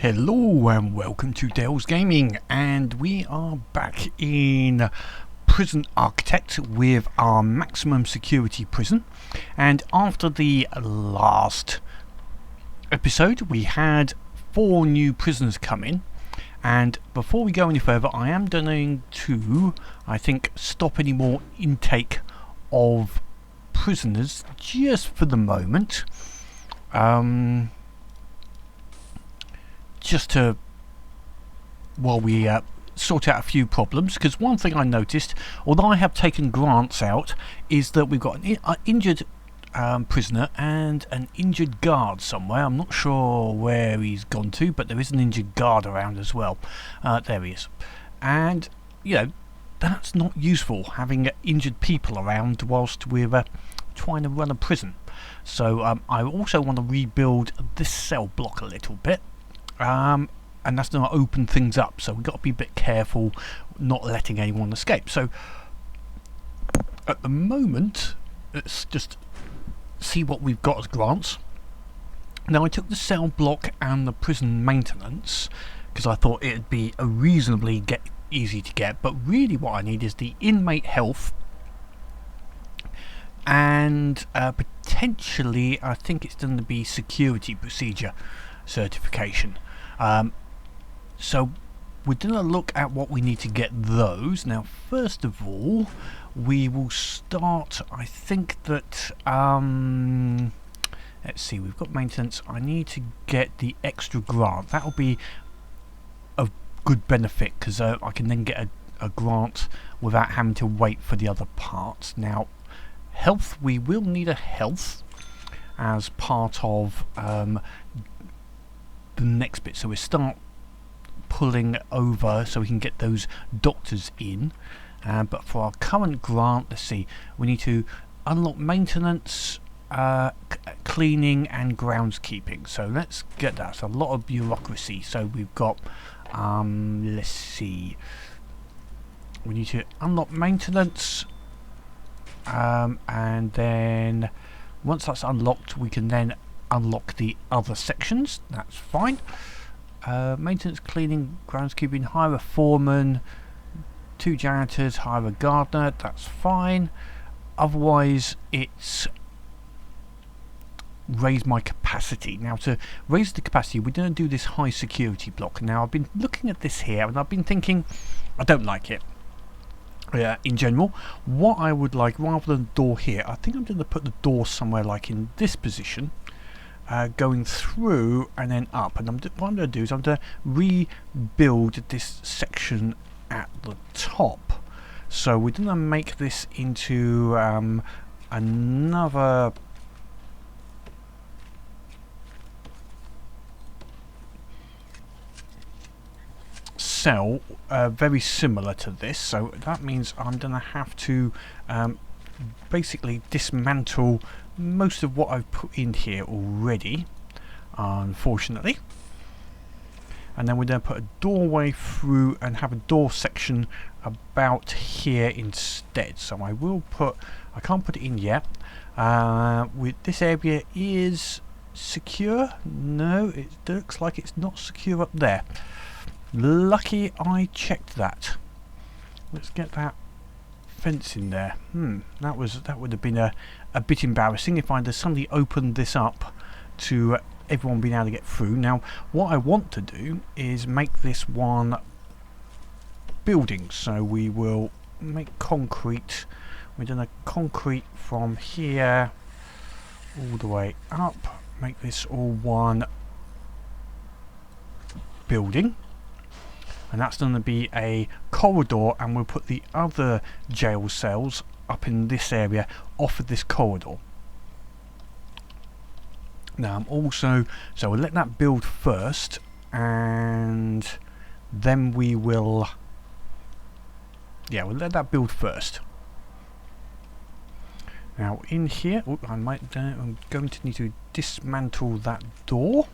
Hello and welcome to Dell's Gaming, and we are back in Prison Architect with our maximum security prison. And after the last episode we had 4 new prisoners come in, and before we go any further I am going to, I think, stop any more intake of prisoners just for the moment. Just to, while we sort out a few problems, because one thing I noticed, although I have taken grants out, is that we've got an injured prisoner and an injured guard somewhere. I'm not sure where he's gone to, but there is an injured guard around as well. There he is. And, you know, that's not useful, having injured people around whilst we're trying to run a prison. So I also want to rebuild this cell block a little bit. And that's going to open things up, so we've got to be a bit careful not letting anyone escape. So at the moment, let's just see what we've got as grants. Now, I took the cell block and the prison maintenance because I thought it'd be a reasonably easy to get, but really what I need is the inmate health and potentially I think it's going to be security procedure certification. So we're going to look at what we need to get those. Now, first of all, we will start, I think that let's see, we've got maintenance. I need to get the extra grant. That will be a good benefit because I can then get a grant without having to wait for the other parts. Now, health, we will need a health as part of the next bit, so we start pulling over so we can get those doctors in. But for our current grant, let's see, we need to unlock maintenance, cleaning and groundskeeping. So let's get that. It's a lot of bureaucracy. So we've got let's see, we need to unlock maintenance, and then once that's unlocked we can then unlock the other sections. That's fine. Maintenance, cleaning, groundskeeping, hire a foreman, 2 janitors, hire a gardener. That's fine. Otherwise it's raise my capacity. Now, to raise the capacity we're going to do this high security block. Now, I've been looking at this here and I've been thinking I don't like it. In general, what I would like, rather than a door here, I think I'm going to put the door somewhere like in this position, going through and then up. And what I'm going to do is I'm going to rebuild this section at the top. So we're going to make this into another cell very similar to this. So that means I'm going to have to basically dismantle most of what I've put in here already, unfortunately, and then we're going to put a doorway through and have a door section about here instead. So I will put, I can't put it in yet. With this area is secure. No, it looks like it's not secure up there. Lucky I checked that. Let's get that fence in there. That would have been a bit embarrassing if I'd suddenly opened this up to everyone being able to get through. Now, what I want to do is make this one building. So we will make concrete. We're doing a concrete from here all the way up. Make this all one building. And that's going to be a corridor, and we'll put the other jail cells up in this area off of this corridor. Now I'm also, so we'll let that build first, and then we will, yeah, we'll let that build first. Now in here, I'm going to need to dismantle that door.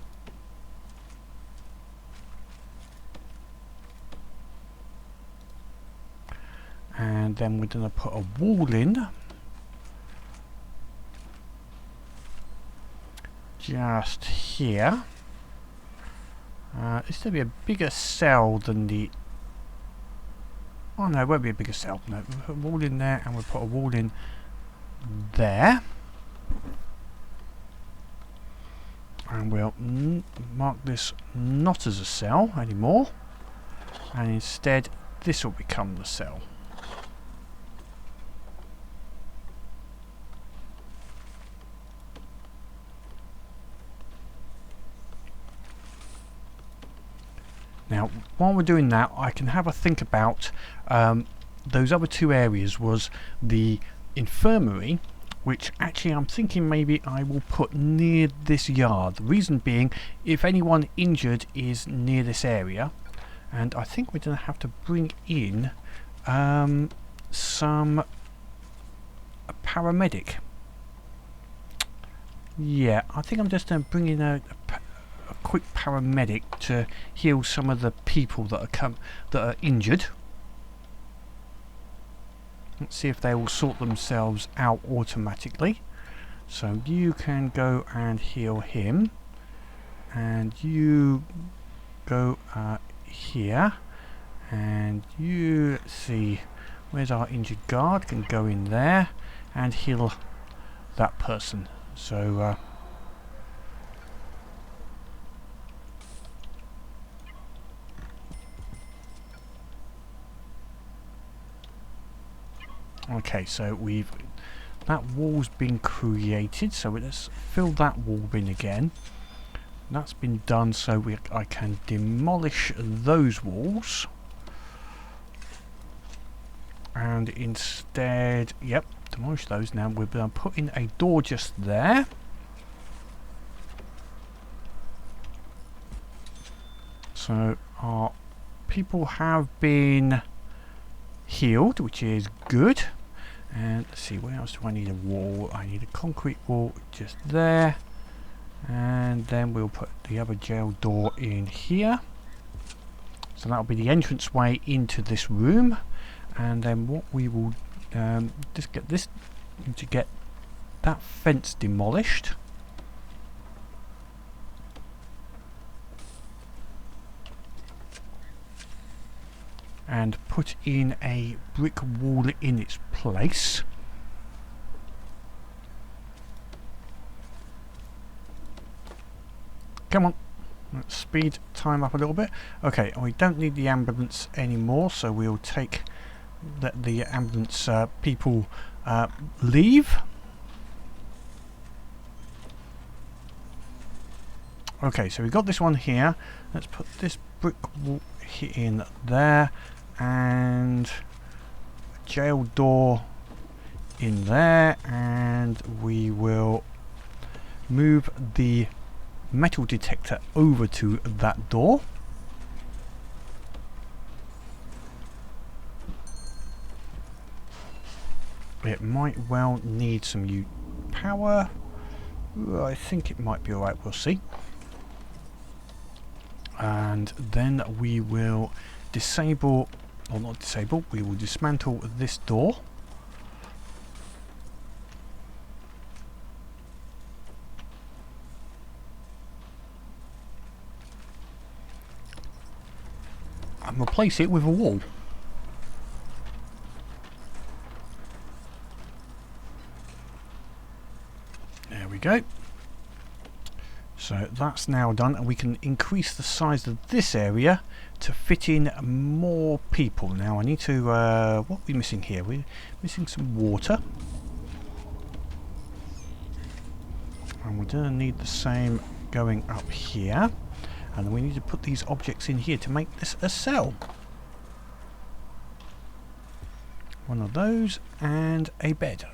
And then we're going to put a wall in just here. Is there be a bigger cell than the... Oh no, it won't be a bigger cell. No, we'll put a wall in there and we'll put a wall in there. And we'll mark this not as a cell anymore. And instead, this will become the cell. Now, while we're doing that, I can have a think about those other two areas. Was the infirmary, which actually I'm thinking maybe I will put near this yard. The reason being, if anyone injured is near this area, and I think we're going to have to bring in a paramedic. Yeah, I think I'm just going to bring in a quick paramedic to heal some of the people that are injured. Let's see if they will sort themselves out automatically. So you can go and heal him, and you go here, and you, let's see, where's our injured guard, can go in there and heal that person. So okay, so that wall's been created, so let's fill that wall in again. That's been done, so I can demolish those walls, and instead, yep, demolish those. Now we're going to put in a door just there. So our people have been healed, which is good. And let's see, where else do I need a wall? I need a concrete wall just there. And then we'll put the other jail door in here. So that'll be the entrance way into this room. And then what we will just get this to get that fence demolished. And put in a brick wall in its place. Come on, let's speed time up a little bit. Okay, we don't need the ambulance anymore, so we'll let the ambulance people leave. Okay, so we've got this one here. Let's put this brick wall in there, and a jail door in there, and we will move the metal detector over to that door. It might well need some power. I think it might be alright, we'll see. And then we will disable, or not disable, we will dismantle this door. And replace it with a wall. There we go. So that's now done, and we can increase the size of this area to fit in more people. Now I need to, what are we missing here? We're missing some water. And we're going to need the same going up here. And then we need to put these objects in here to make this a cell. One of those and a bed.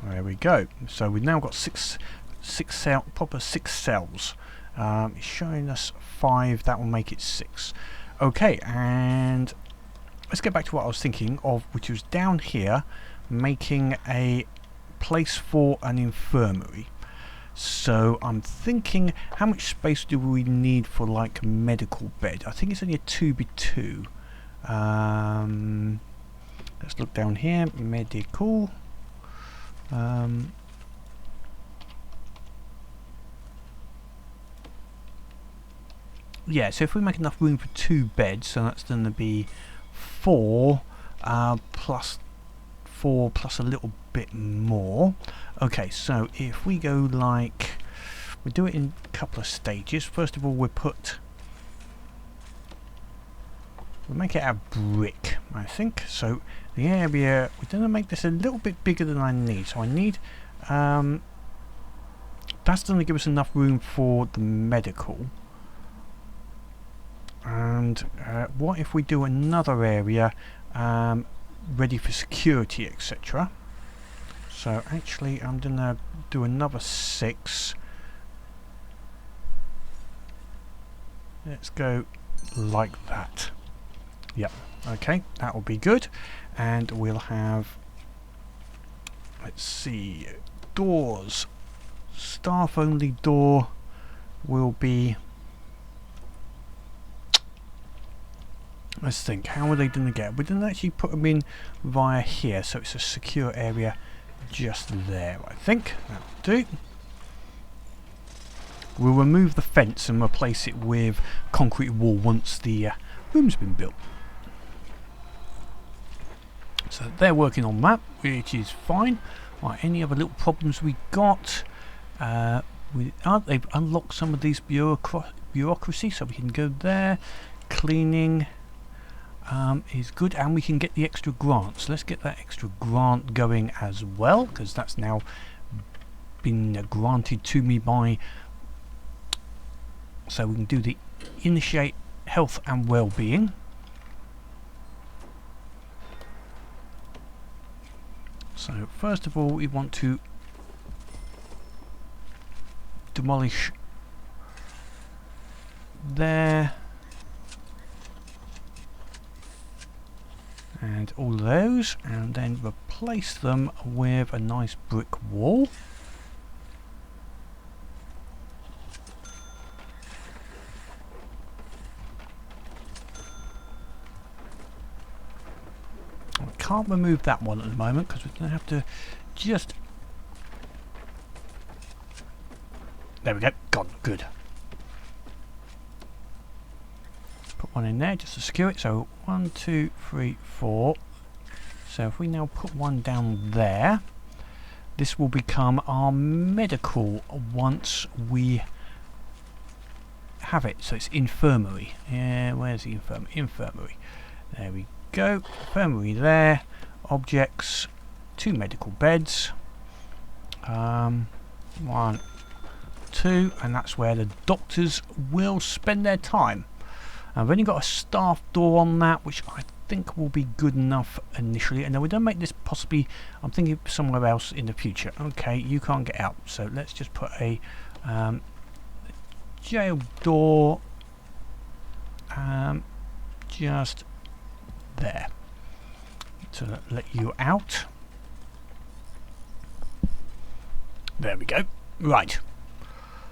There we go. So we've now got proper six cells. It's showing us 5. That will make it 6. Okay, and let's get back to what I was thinking of, which was down here, making a place for an infirmary. So I'm thinking, how much space do we need for like a medical bed? I think it's only a 2x2. Let's look down here. Medical. yeah, so if we make enough room for 2 beds, so that's going to be 4 plus 4 plus a little bit more. Okay, so if we go like, we do it in a couple of stages. First of all, we'll make it out of brick, I think. So the area, we're going to make this a little bit bigger than I need. So I need, that's going to give us enough room for the medical. And what if we do another area ready for security, etc. So actually I'm going to do another 6. Let's go like that. Yep, okay, that will be good. And we'll have, let's see, doors. Staff only door will be, let's think, how are they going to get? We didn't actually put them in via here, so it's a secure area just there, I think. That'll do. We'll remove the fence and replace it with concrete wall once the room's been built. So they're working on that, which is fine. Right, any other little problems we got? They've unlocked some of these bureaucracy, so we can go there. Cleaning is good, and we can get the extra grants. Let's get that extra grant going as well, because that's now been granted to me by, so we can do the initiate health and well-being. So first of all, we want to demolish there and all of those, and then replace them with a nice brick wall. I can't remove that one at the moment because we're going to have to just, there we go, gone, good. Put one in there just to secure it. So 1, 2, 3, 4. So if we now put one down there, this will become our medical once we have it. So it's infirmary. Yeah, where's the infirmary? Infirmary. There we go. Infirmary there. Objects. 2 medical beds. 1, 2, and that's where the doctors will spend their time. I've only got a staff door on that, which I think will be good enough initially. And then we don't make this possibly, I'm thinking somewhere else in the future. Okay, you can't get out, so let's just put a jail door just there to let you out. There we go. Right.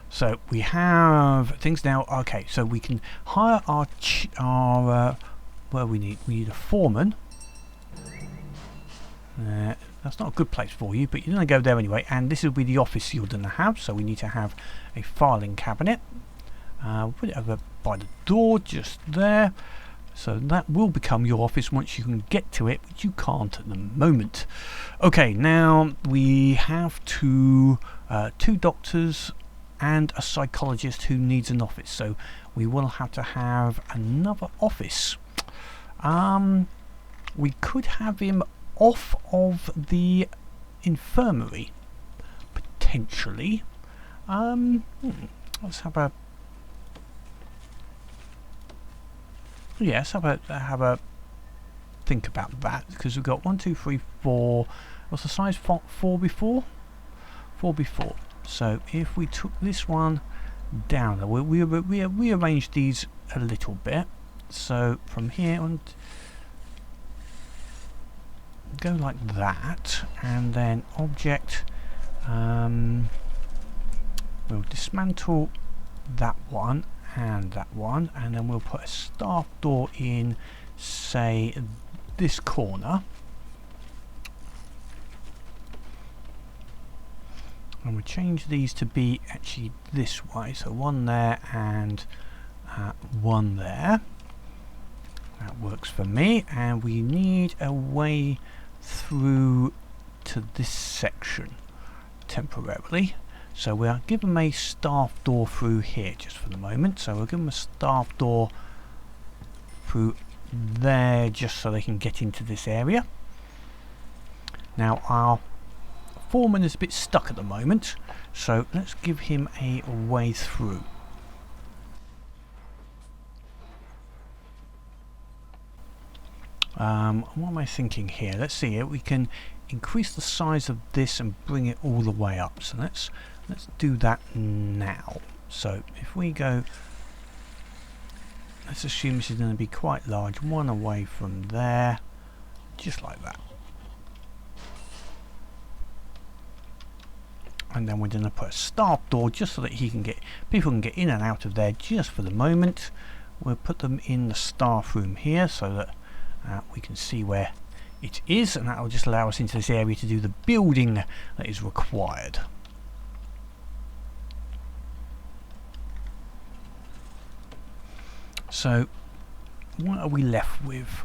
So we have things now. Okay, so we can hire our well, we need a foreman. That's not a good place for you, but you're going to go there anyway. And this will be the office you're going to have. So we need to have a filing cabinet. We'll put it over by the door, just there. So that will become your office once you can get to it, but you can't at the moment. Okay, now we have 2 doctors and a psychologist who needs an office, so we will have to have another office. We could have him off of the infirmary, potentially. Let's have a, yeah, let's have a think about that, because we've got 1, 2, 3, 4. What's the size? 4 before? 4 before. So if we took this one down, we rearranged these a little bit. So from here on, go like that, and then object. We'll dismantle that one and that one, and then we'll put a staff door in, say, this corner. And we'll change these to be actually this way, so one there and one there. That works for me, and we need a way through to this section temporarily. So we'll give them a staff door through here just for the moment. So we'll give them a staff door through there just so they can get into this area. Now our foreman is a bit stuck at the moment, so let's give him a way through. What am I thinking here? Let's see here. We can increase the size of this and bring it all the way up. So let's do that now. So if we go, let's assume this is going to be quite large. One away from there, just like that. And then we're going to put a staff door just so that people can get in and out of there just for the moment. We'll put them in the staff room here so that we can see where it is, and that will just allow us into this area to do the building that is required. So what are we left with?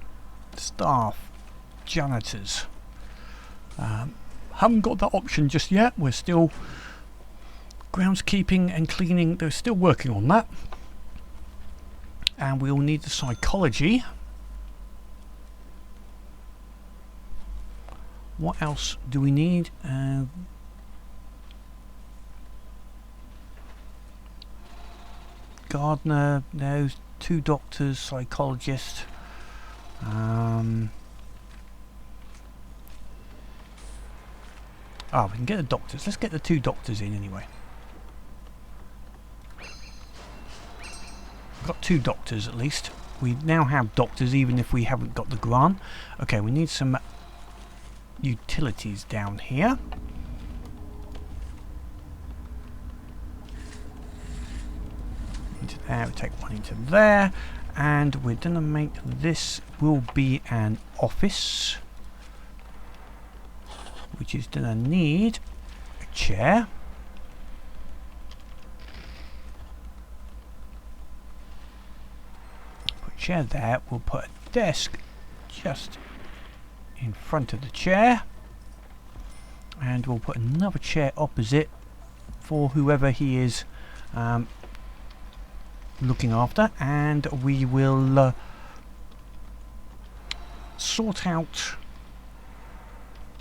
Staff, janitors. Haven't got that option just yet. We're still groundskeeping and cleaning. They're still working on that. And we'll need the psychology. What else do we need? Gardener, no. 2 doctors, psychologist. We can get the doctors. Let's get the 2 doctors in anyway. We've got 2 doctors at least. We now have doctors even if we haven't got the grant. Okay, we need some utilities down here. Into there, we take one into there, and we're gonna make this will be an office, which is gonna need a chair. Put a chair there. We'll put a desk just in front of the chair, and we'll put another chair opposite for whoever he is looking after, and we will sort out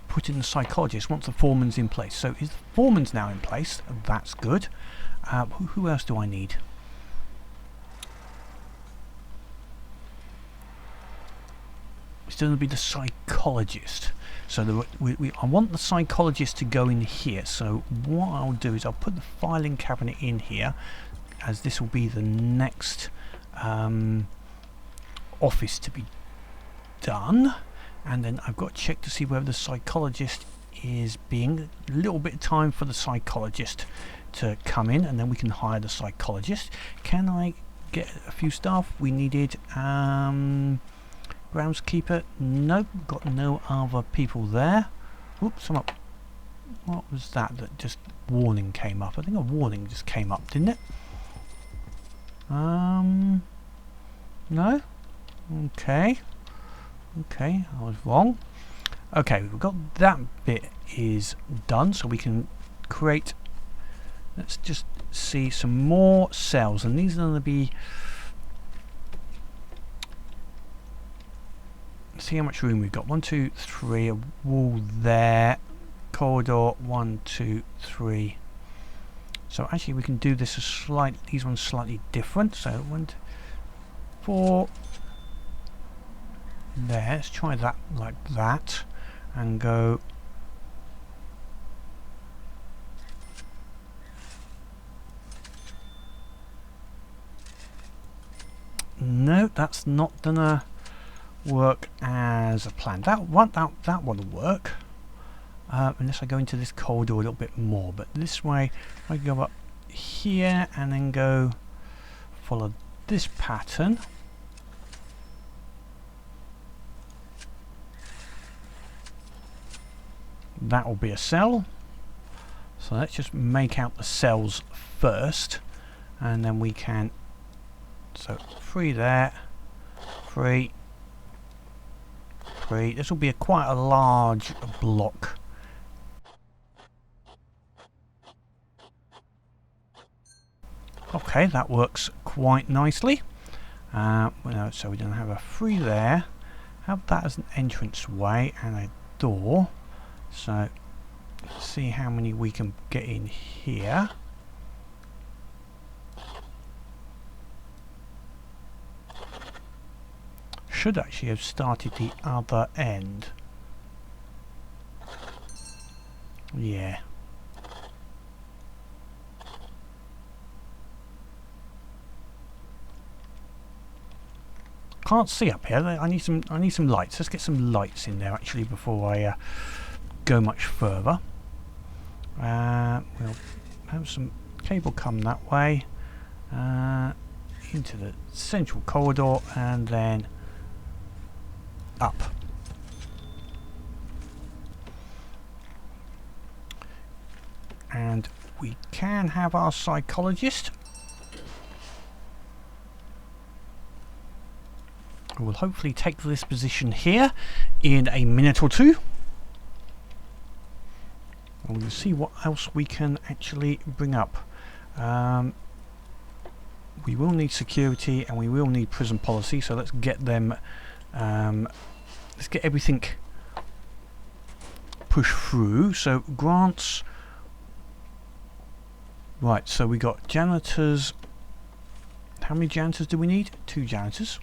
putting the psychologist once the foreman's in place. So is the foreman's now in place? That's good. Who else do I need? It's going to be the psychologist. So I want the psychologist to go in here. So what I'll do is I'll put the filing cabinet in here, as this will be the next office to be done. And then I've got to check to see whether the psychologist is being a little bit of time for the psychologist to come in, and then we can hire the psychologist. Can I get a few staff? We needed groundskeeper. Nope, got no other people there. Oops, I'm up. What was that just warning came up? I think a warning just came up, didn't it? No? Okay. Okay, I was wrong. Okay, we've got that bit is done, so we can create, let's just see some more cells, and these are going to be, see how much room we've got. 1, 2, 3, a wall there, corridor, 1, 2, 3. So actually we can do this these ones slightly different. So 1, 2, 4. There, let's try that like that, and go no, that's not gonna work as a plan. That one will work unless I go into this corridor a little bit more, but this way I go up here and then go follow this pattern. That will be a cell. So let's just make out the cells first, and then we can So 3 there, 3, 3. This will be quite a large block. Okay, that works quite nicely. So we don't have a 3 there. Have that as an entrance way and a door. So let's see how many we can get in here. Should actually have started the other end. Yeah. Can't see up here. I need some lights. Let's get some lights in there actually before I go much further. We'll have some cable come that way into the central corridor and then up. And we can have our psychologist. We'll hopefully take this position here in a minute or two. And we'll see what else we can actually bring up. We will need security and we will need prison policy, so let's get them, let's get everything pushed through. So grants, right, so we got janitors. How many janitors do we need? 2 janitors.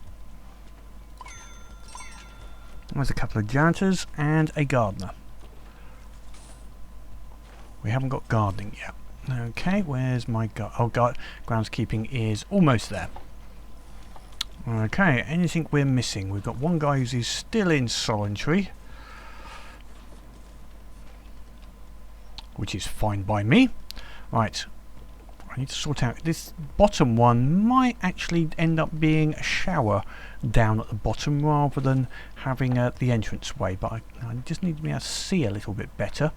There's a couple of janitors and a gardener. We haven't got gardening yet. Okay, where's my groundskeeping is almost there. Okay, anything we're missing? We've got one guy who's still in solitary, which is fine by me. Right, I need to sort out this bottom one. Might actually end up being a shower down at the bottom rather than having the entrance way, but I just need to be able to see a little bit better.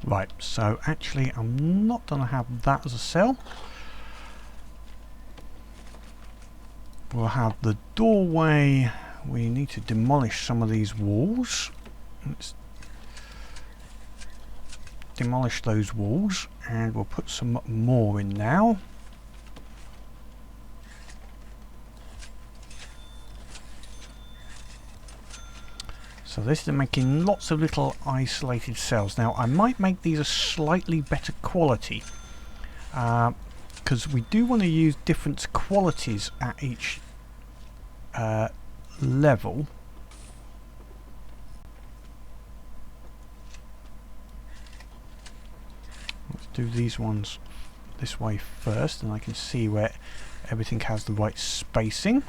Right, so actually I'm not going to have that as a cell. We'll have the doorway. We need to demolish some of these walls. Let's demolish those walls and we'll put some more in now. So this is making lots of little isolated cells. Now I might make these a slightly better quality because we do want to use different qualities at each level. Let's do these ones this way first and I can see where everything has the right spacing.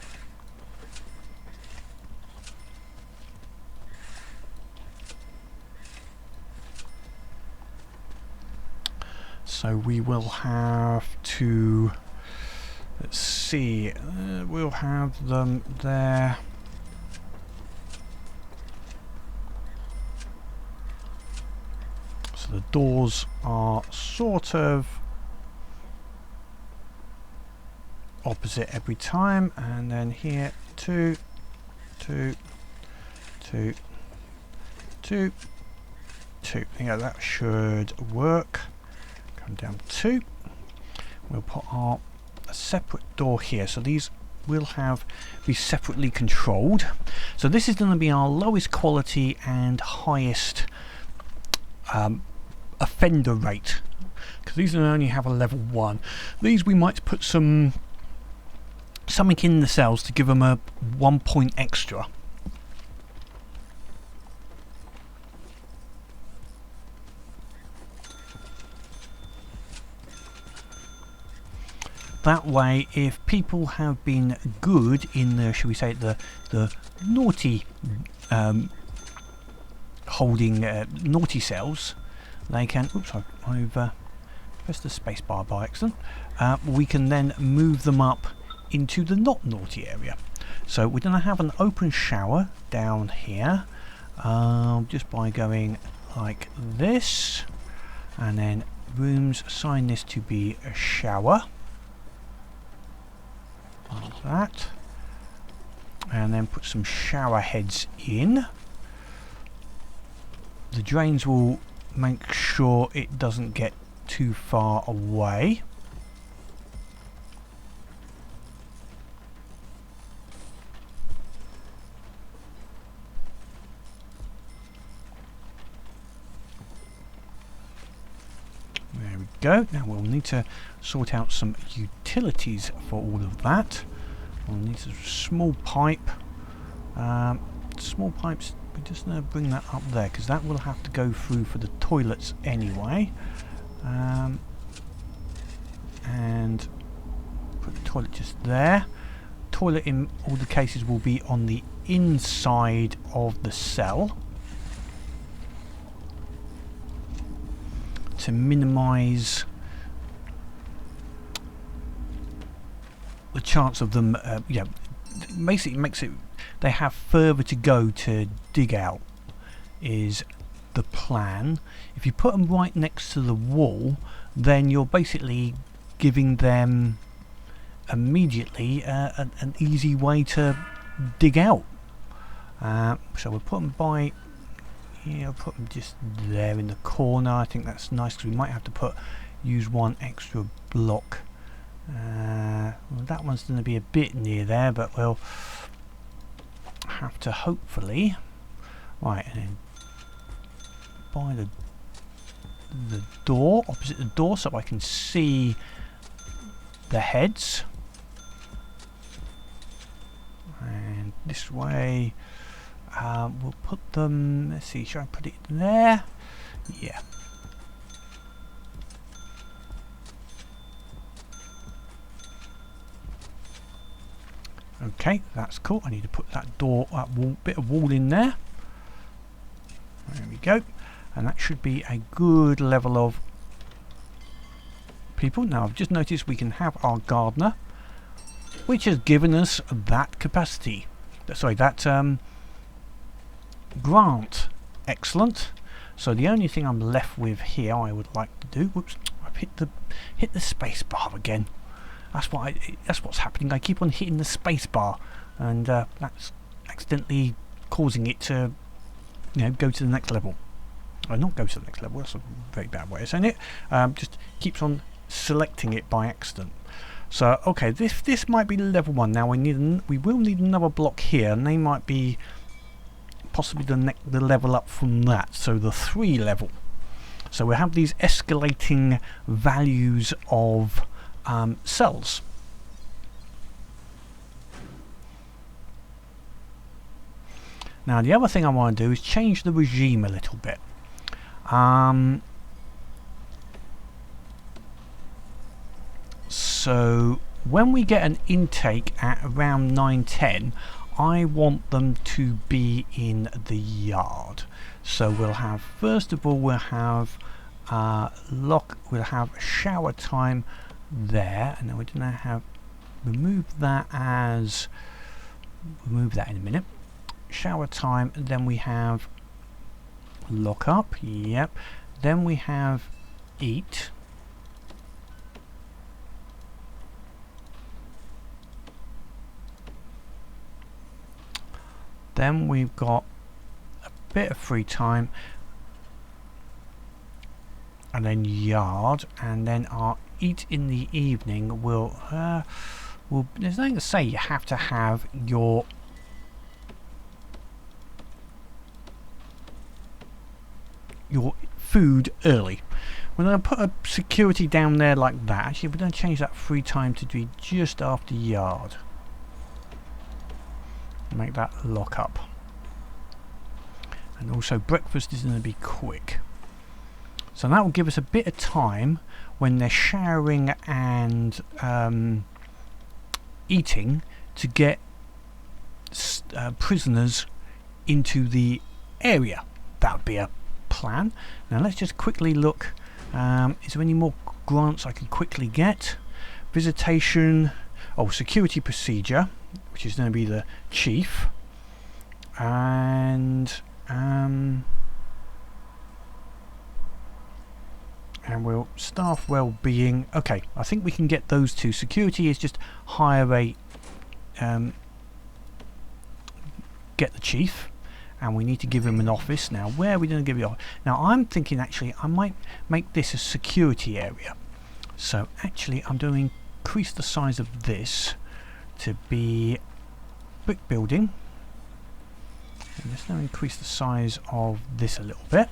So we will have to, let's see, we'll have them there. So the doors are sort of opposite every time, and then here 2, 2, 2, 2, 2. Yeah, that should work. Down 2. We'll put a separate door here, so these will be separately controlled. So this is going to be our lowest quality and highest offender rate, because these will only have a level 1. These we might put something in the cells to give them a 1 point extra. That way, if people have been good in the, shall we say, the naughty holding naughty cells, they can. Oops, I've pressed the space bar by accident. We can then move them up into the not naughty area. So we're going to have an open shower down here, just by going like this, and then rooms, assign this to be a shower, like that, and then put some shower heads in. The drains will make sure it doesn't get too far away. There we go. Now we'll need to sort out some utilities for all of that. We'll need a small pipe. Small pipes, we're just going to bring that up there because that will have to go through for the toilets anyway. And put the toilet just there. Toilet in all the cases will be on the inside of the cell to minimise the chance of them, basically makes it, they have further to go to dig out, is the plan. If you put them right next to the wall, then you're basically giving them immediately an easy way to dig out. So we'll put them by, I'll put them just there in the corner. I think that's nice because we might have to use one extra block. Well, that one's going to be a bit near there, but we'll have to hopefully, right, and then by the door, opposite the door, so I can see the heads. And this way, we'll put them, let's see, should I put it there? Yeah. Okay, that's cool. I need to put that door, bit of wall in there. There we go. And that should be a good level of people. Now I've just noticed we can have our gardener, which has given us that capacity. Sorry, that grant. Excellent. So the only thing I'm left with here I would like to do, whoops, I've hit the space bar again. That's what's happening. I keep on hitting the space bar, and that's accidentally causing it to, go to the next level. Or not go to the next level. That's a very bad way of saying it. Just keeps on selecting it by accident. So okay, this might be level 1. Now we will need another block here, and they might be possibly the level up from that. So the 3 level. So we have these escalating values of cells. Now the other thing I want to do is change the regime a little bit. So when we get an intake at around 9:10, I want them to be in the yard. So we'll have, first of all, we'll have shower time there, and then we're going to have remove that in a minute. Shower time, and then we have lock up, yep. Then we have eat. Then we've got a bit of free time, and then yard, and then our eat in the evening will there's nothing to say you have to have your food early. We're going to put a security down there like that. Actually, we're going to change that free time to be just after yard. Make that lock up. And also breakfast is going to be quick. So that will give us a bit of time when they're showering and eating to get prisoners into the area. That would be a plan. Now let's just quickly look. Is there any more grants I can quickly get? Visitation. Oh, security procedure. which is going to be the chief, and we'll staff well-being. Okay, I think we can get those two. Security is just hire a get the chief, and we need to give him an office. Now, where are we going to give you office? Now, I'm thinking actually I might make this a security area. So actually I'm going to increase the size of this to be brick building. And let's now increase the size of this a little bit.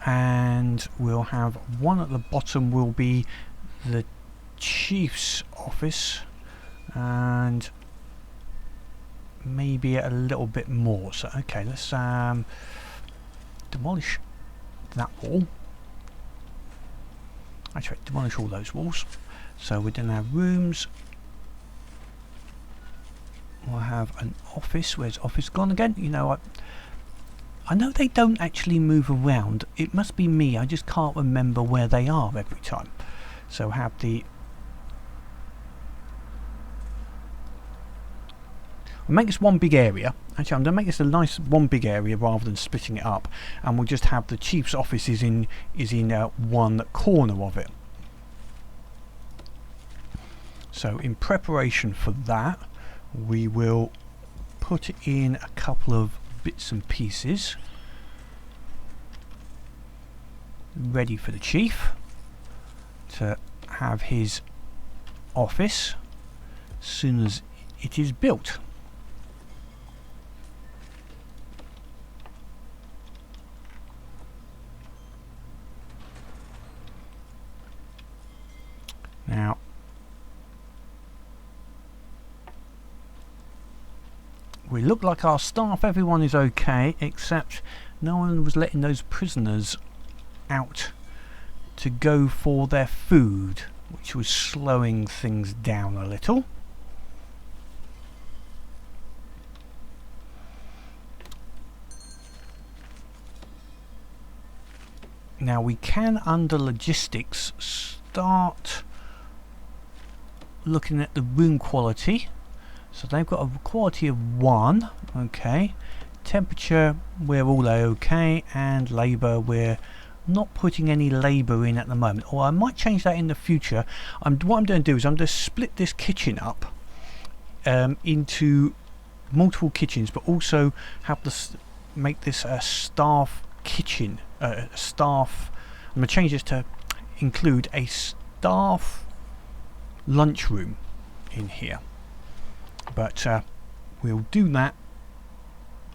And we'll have one at the bottom will be the chief's office, and maybe a little bit more. So okay, let's demolish that wall. Actually, demolish all those walls. So we're going to have rooms. We'll have an office. Where's office gone again? You know, I know they don't actually move around. It must be me. I just can't remember where they are every time. So have the... We'll make this one big area. Actually, I'm going to make this a nice one big area rather than splitting it up. And we'll just have the chief's office is in one corner of it. So in preparation for that, we will put in a couple of bits and pieces ready for the chief to have his office as soon as it is built. Now, we look like our staff, everyone is okay, except no one was letting those prisoners out to go for their food, which was slowing things down a little. Now we can, under logistics, start looking at the room quality. So they've got a quality of 1, okay. Temperature, we're all okay, and labour, we're not putting any labour in at the moment. Or I might change that in the future. What I'm going to do is I'm going to split this kitchen up into multiple kitchens, but also have this, make this a staff kitchen. Staff. I'm going to change this to include a staff lunchroom in here. But we'll do that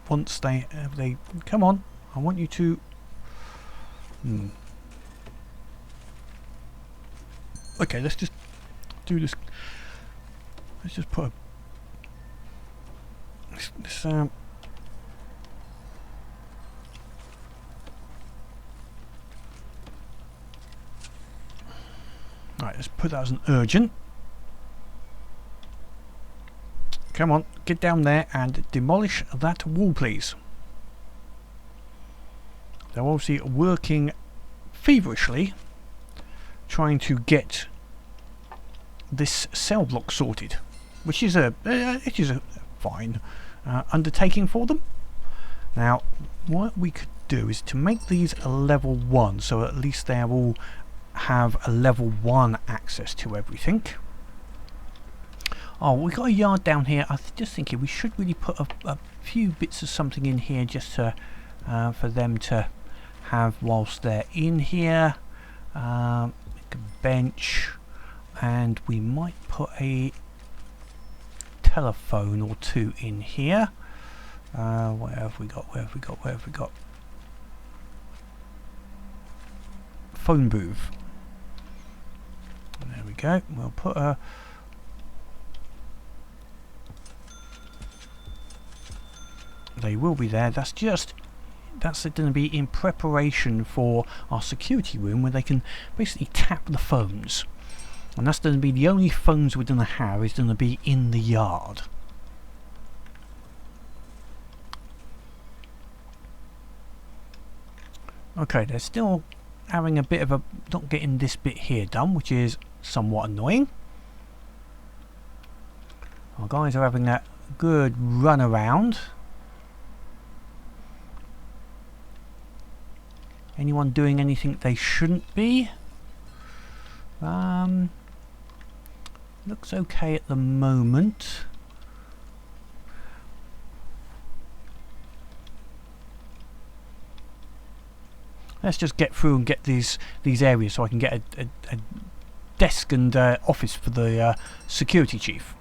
once they come on. I want you to okay, let's just do this. Let's just put this right, let's put that as an urgent. Come on, get down there and demolish that wall, please. They're obviously working feverishly, trying to get this cell block sorted, which is a fine undertaking for them. Now, what we could do is to make these a level 1, so at least they all have a level 1 access to everything. Oh, we got a yard down here. I was just thinking we should really put a few bits of something in here just to for them to have whilst they're in here. Make a bench, and we might put a telephone or 2 in here. Where have we got? Where have we got? Where have we got? Phone booth. There we go. We'll put a... They will be there. That's going to be in preparation for our security room, where they can basically tap the phones. And that's going to be the only phones we're going to have is going to be in the yard. Okay, they're still having a bit of a... not getting this bit here done, which is somewhat annoying. Our guys are having a good run around. Anyone doing anything they shouldn't be? Looks okay at the moment. Let's just get through and get these areas so I can get a desk and office for the security chief.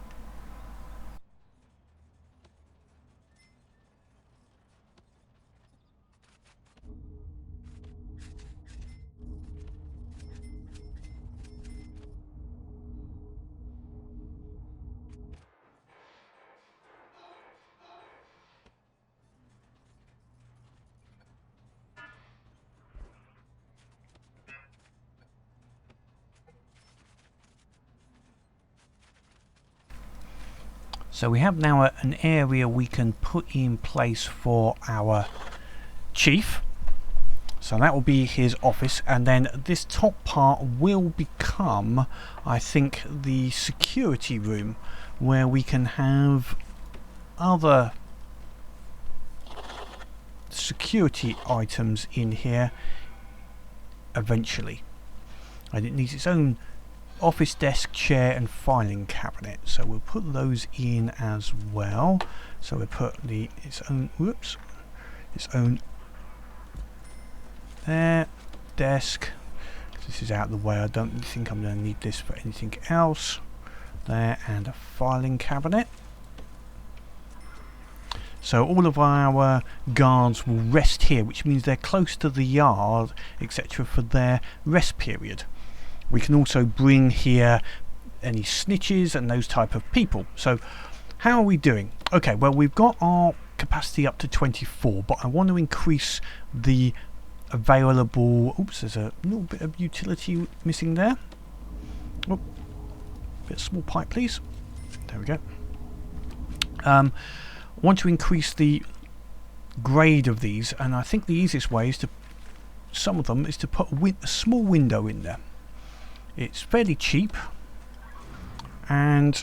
So we have now an area we can put in place for our chief. So that will be his office, and then this top part will become, I think, the security room, where we can have other security items in here eventually. And it needs its own office desk, chair and filing cabinet, so we'll put those in as well. So we'll put its own there, desk. This is out of the way, I don't think I'm going to need this for anything else. There, and a filing cabinet. So all of our guards will rest here, which means they're close to the yard, etc., for their rest period. We can also bring here any snitches and those type of people. So how are we doing? Okay, well, we've got our capacity up to 24, but I want to increase the available... Oops, there's a little bit of utility missing there. Oh, bit of small pipe, please. There we go. I want to increase the grade of these, and I think the easiest way is to... some of them is to put a small window in there. It's fairly cheap, and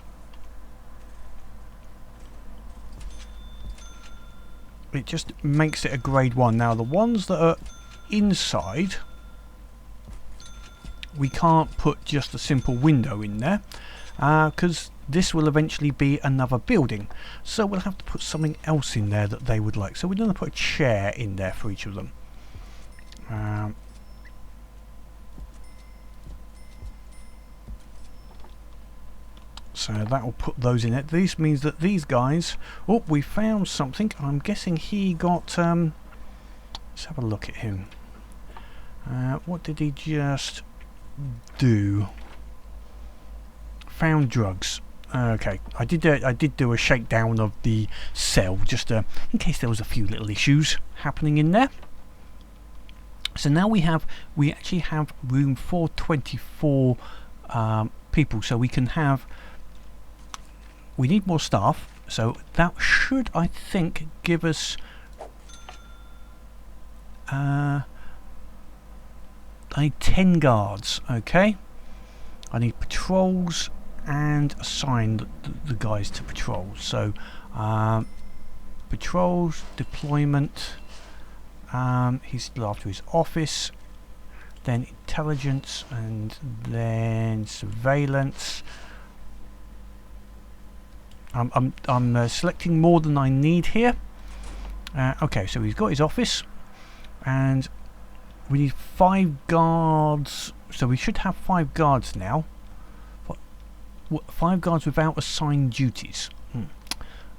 it just makes it a grade 1. Now the ones that are inside, we can't put just a simple window in there, because this will eventually be another building, so we'll have to put something else in there that they would like. So we're going to put a chair in there for each of them. So that will put those in it. This means that these guys... Oh, we found something. I'm guessing he got... let's have a look at him. What did he just do? Found drugs. Okay, I did do a shakedown of the cell, just in case there was a few little issues happening in there. So now we actually have room for 24 people, so we can have... We need more staff, so that should, I think, give us I need 10 guards. Okay, I need patrols and assign the guys to patrols. So patrols, deployment, he's still after his office, then intelligence, and then surveillance. I'm selecting more than I need here. Okay, so he's got his office, and we need 5 guards. So we should have 5 guards now. 5 guards without assigned duties.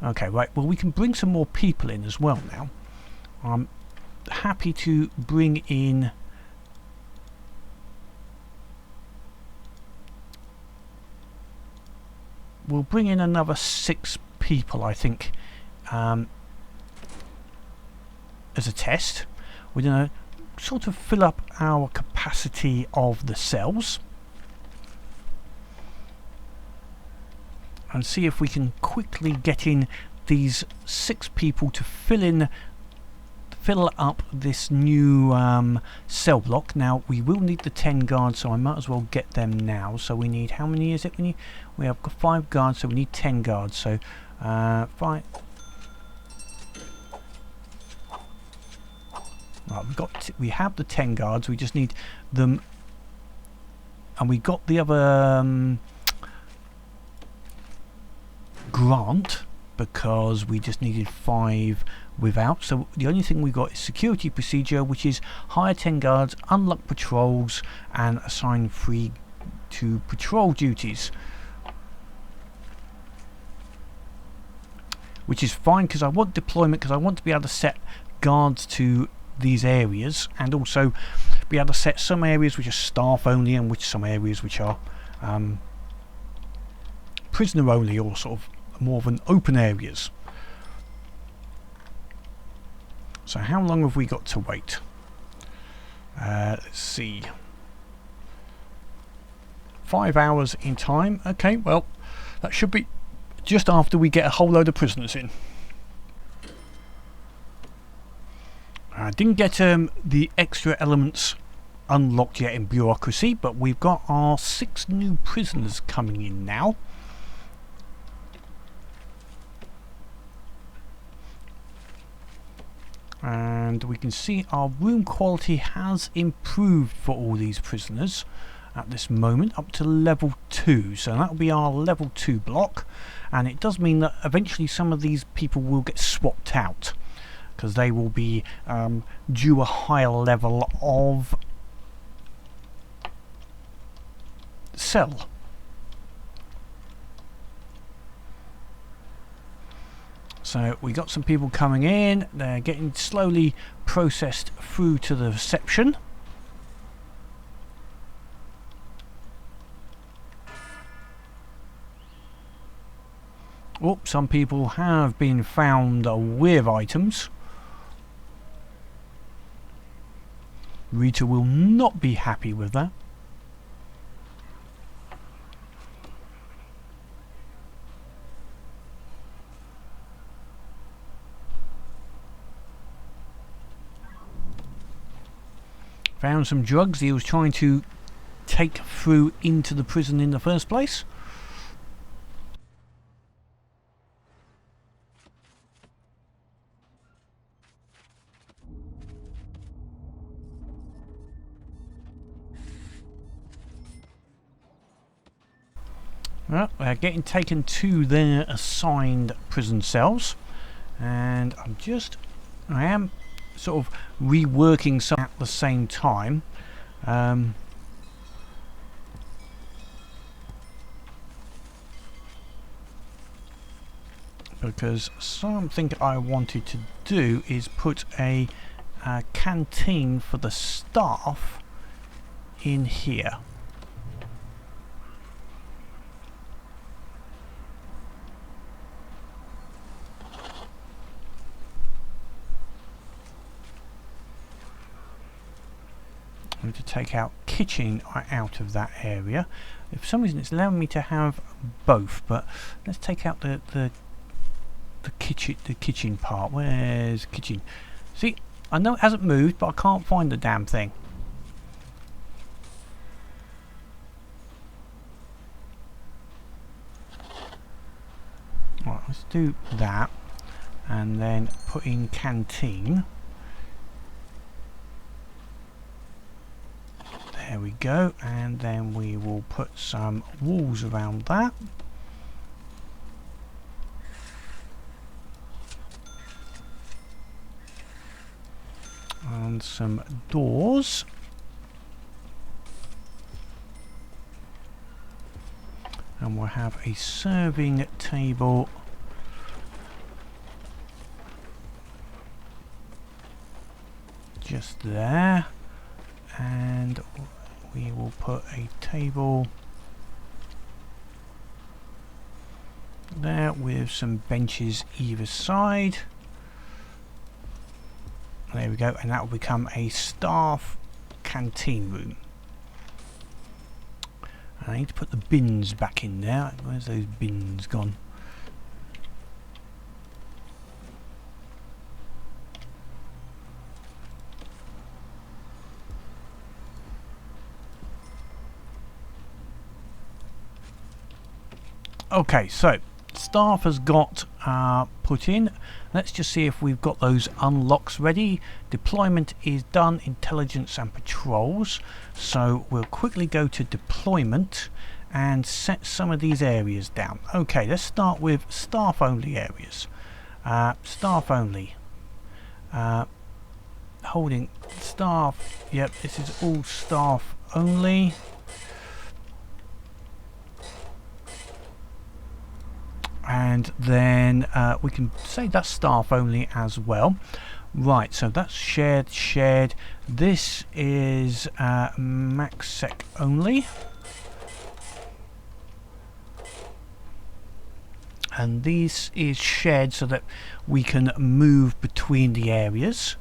Okay, right. Well, we can bring some more people in as well now. I'm happy to bring in... We'll bring in another 6 people, I think, as a test. We're going to sort of fill up our capacity of the cells and see if we can quickly get in these 6 people to fill fill up this new cell block. Now we will need the 10 guards, so I might as well get them now. So we need, how many is it? We have 5 guards, so we need 10 guards. So 5. Right, we have the 10 guards. We just need them, and we got the other grant because we just needed 5 without. So the only thing we got is security procedure, which is hire 10 guards, unlock patrols, and assign 3 to patrol duties. Which is fine because I want deployment, because I want to be able to set guards to these areas, and also be able to set some areas which are staff only and some areas which are prisoner only, or sort of more of an open areas. So how long have we got to wait? Let's see. 5 hours in time. Okay, well, that should be just after we get a whole load of prisoners in. I didn't get the extra elements unlocked yet in bureaucracy, but we've got our 6 new prisoners coming in now. And we can see our room quality has improved for all these prisoners at this moment, up to level 2. So that will be our level 2 block, and it does mean that eventually some of these people will get swapped out, because they will be due a higher level of cell. So we got some people coming in. They're getting slowly processed through to the reception. Oh, some people have been found with items. Rita will not be happy with that. Found some drugs he was trying to take through into the prison in the first place. Well, they're getting taken to their assigned prison cells, and I am sort of reworking some at the same time. Because something I wanted to do is put a canteen for the staff in here. I'm going to take out kitchen out of that area. For some reason it's allowing me to have both, but let's take out the kitchen part. Where's kitchen? See, I know it hasn't moved, but I can't find the damn thing. Right, let's do that, and then put in canteen. There we go, and then we will put some walls around that. And some doors. And we'll have a serving table just there, and we will put a table there with some benches either side. There we go, and that will become a staff canteen room. And I need to put the bins back in there. Where's those bins gone? Okay, so staff has got put in. Let's just see if we've got those unlocks ready. Deployment is done, intelligence and patrols. So we'll quickly go to deployment and set some of these areas down. Okay, let's start with staff only areas. Staff only. Holding staff. Yep, this is all staff only. And then we can say that's staff only as well. Right, so that's shared. This is MaxSec only. And this is shared so that we can move between the areas.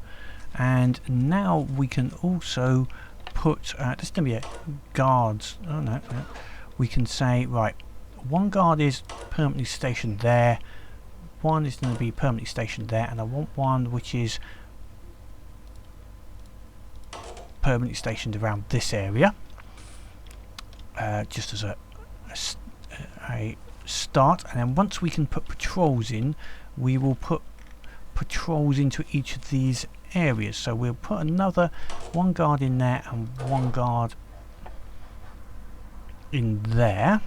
And now we can also put, this is going to be a guards. Oh no. We can say, right, one guard is permanently stationed there, one is going to be permanently stationed there, and I want one which is permanently stationed around this area, just as a start. And then once we can put patrols in, we will put patrols into each of these areas. So we'll put another one guard in there and one guard in there.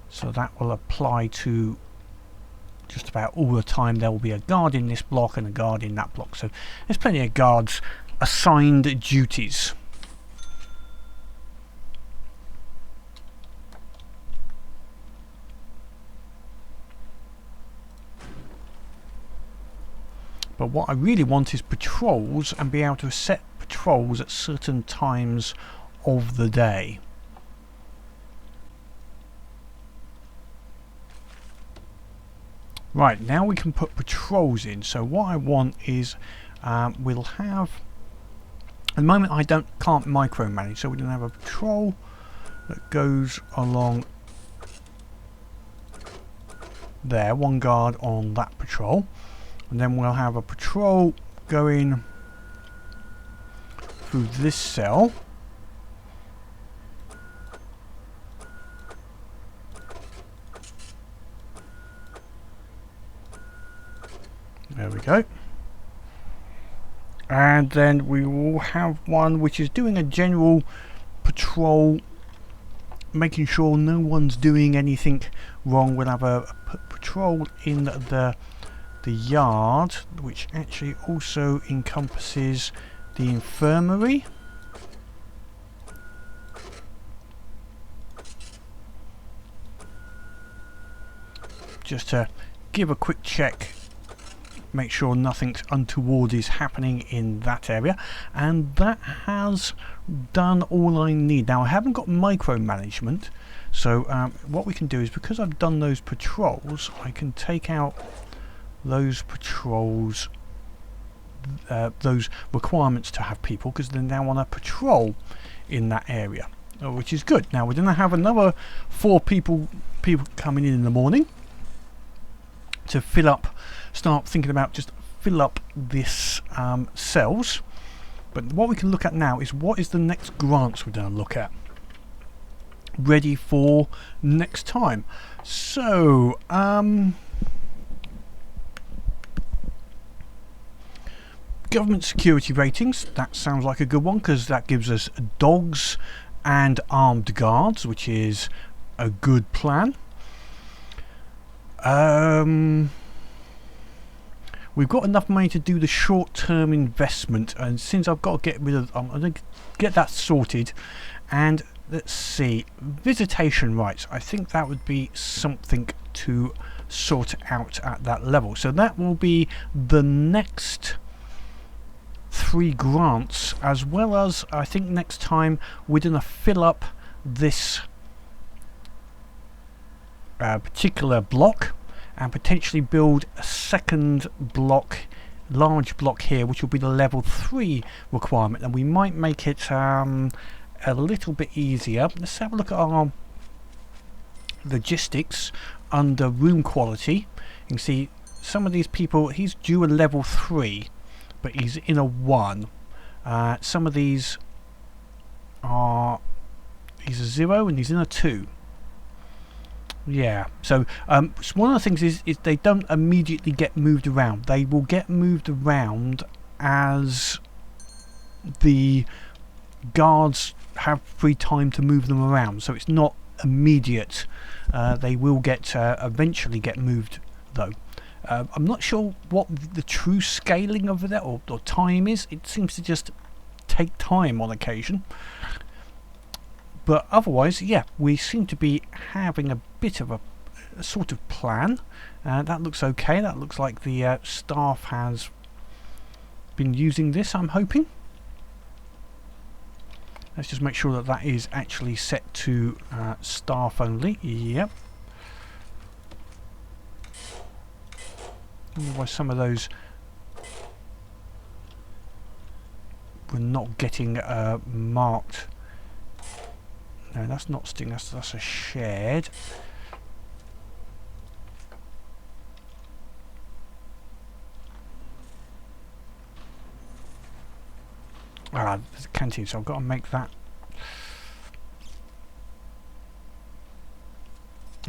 So that will apply to just about all the time. There will be a guard in this block and a guard in that block. So there's plenty of guards assigned duties. But what I really want is patrols, and be able to set patrols at certain times of the day. Right, now we can put patrols in. So what I want is we'll have, at the moment I can't micromanage, so we're going to have a patrol that goes along there, one guard on that patrol, and then we'll have a patrol going through this cell. There we go. And then we will have one which is doing a general patrol, making sure no one's doing anything wrong. We'll have a patrol in the yard, which actually also encompasses the infirmary. Just to give a quick check, make sure nothing untoward is happening in that area, and that has done all I need. Now I haven't got micromanagement, so what we can do is, because I've done those patrols, I can take out those patrols, those requirements to have people, because they're now on a patrol in that area, which is good. Now we're going to have another 4 people coming in the morning to fill up, start thinking about just fill up this cells. But what we can look at now is what is the next grants we're going to look at, ready for next time. So government security ratings, that sounds like a good one, because that gives us dogs and armed guards, which is a good plan. We've got enough money to do the short-term investment, and since I've got to get rid of, I'm going to get that sorted. And let's see, visitation rights, I think that would be something to sort out at that level. So that will be the next 3 grants, as well as I think next time we're going to fill up this particular block and potentially build a second block, large block here, which will be the level 3 requirement, and we might make it a little bit easier. Let's have a look at our logistics under room quality. You can see some of these people, he's due a level 3, but he's in a 1. Some of these are, he's a 0 and he's in a 2. Yeah, so one of the things is they don't immediately get moved around. They will get moved around as the guards have free time to move them around, so it's not immediate. They will eventually get moved though. I'm not sure what the true scaling of that or time is. It seems to just take time on occasion. But otherwise, yeah, we seem to be having a bit of a sort of plan. That looks okay. That looks like the staff has been using this, I'm hoping. Let's just make sure that that is actually set to staff only. Yep. I wonder why some of those were not getting marked. No, that's not sting, that's a shared. Ah, there's a canteen, so I've got to make that.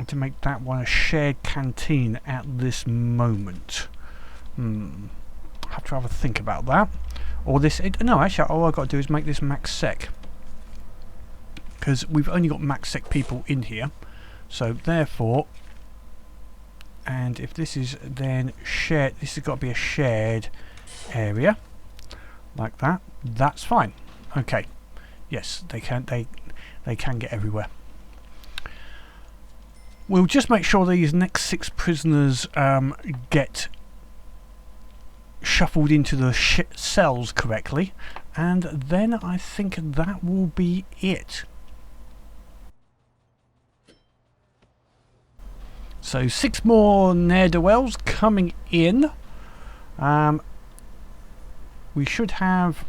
To make that one a shared canteen at this moment. I have to have a think about that. Or this, no, actually, all I've got to do is make this max sec. Because we've only got max sec people in here. So therefore, and if this is then shared, this has got to be a shared area. Like that. That's fine. Okay. Yes, they can get everywhere. We'll just make sure these next 6 prisoners get shuffled into the cells correctly, and then I think that will be it. So 6 more ne'er-do-wells coming in. We should have...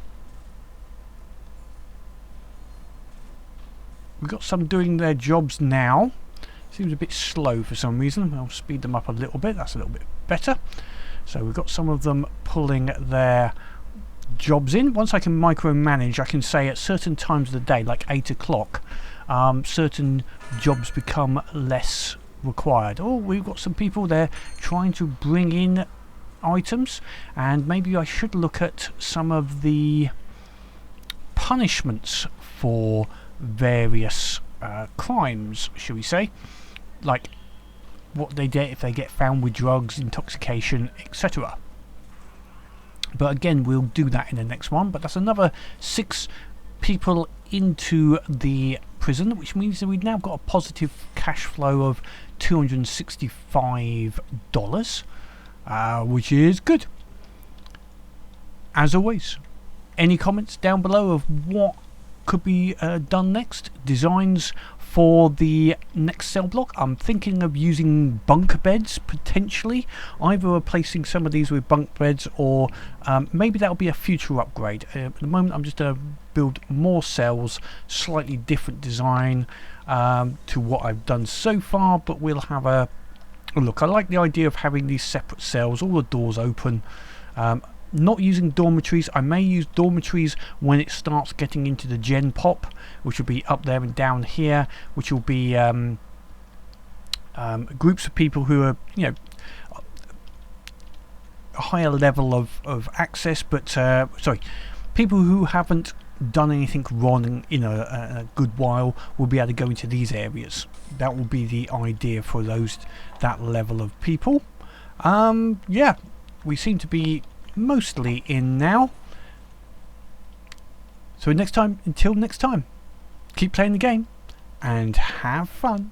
We've got some doing their jobs now. Seems a bit slow for some reason. I'll speed them up a little bit. That's a little bit better. So we've got some of them pulling their jobs in. Once I can micromanage, I can say at certain times of the day, like 8 o'clock, certain jobs become less required. Oh, we've got some people there trying to bring in items, and maybe I should look at some of the punishments for various crimes, shall we say, like what they get if they get found with drugs, intoxication, etc. But again, we'll do that in the next one. But that's another 6 people into the prison, which means that we've now got a positive cash flow of $265, which is good. As always, any comments down below of what could be done next? Designs for the next cell block? I'm thinking of using bunk beds potentially, either replacing some of these with bunk beds, or maybe that'll be a future upgrade. At the moment I'm just going to build more cells, slightly different design to what I've done so far, but we'll have a look. I like the idea of having these separate cells, all the doors open. Not using dormitories. I may use dormitories when it starts getting into the gen pop, which will be up there and down here, which will be groups of people who are, you know, a higher level of access, but sorry, people who haven't done anything wrong in a good while will be able to go into these areas. That will be the idea for that level of people. Yeah, we seem to be mostly in now. So until next time, keep playing the game and have fun.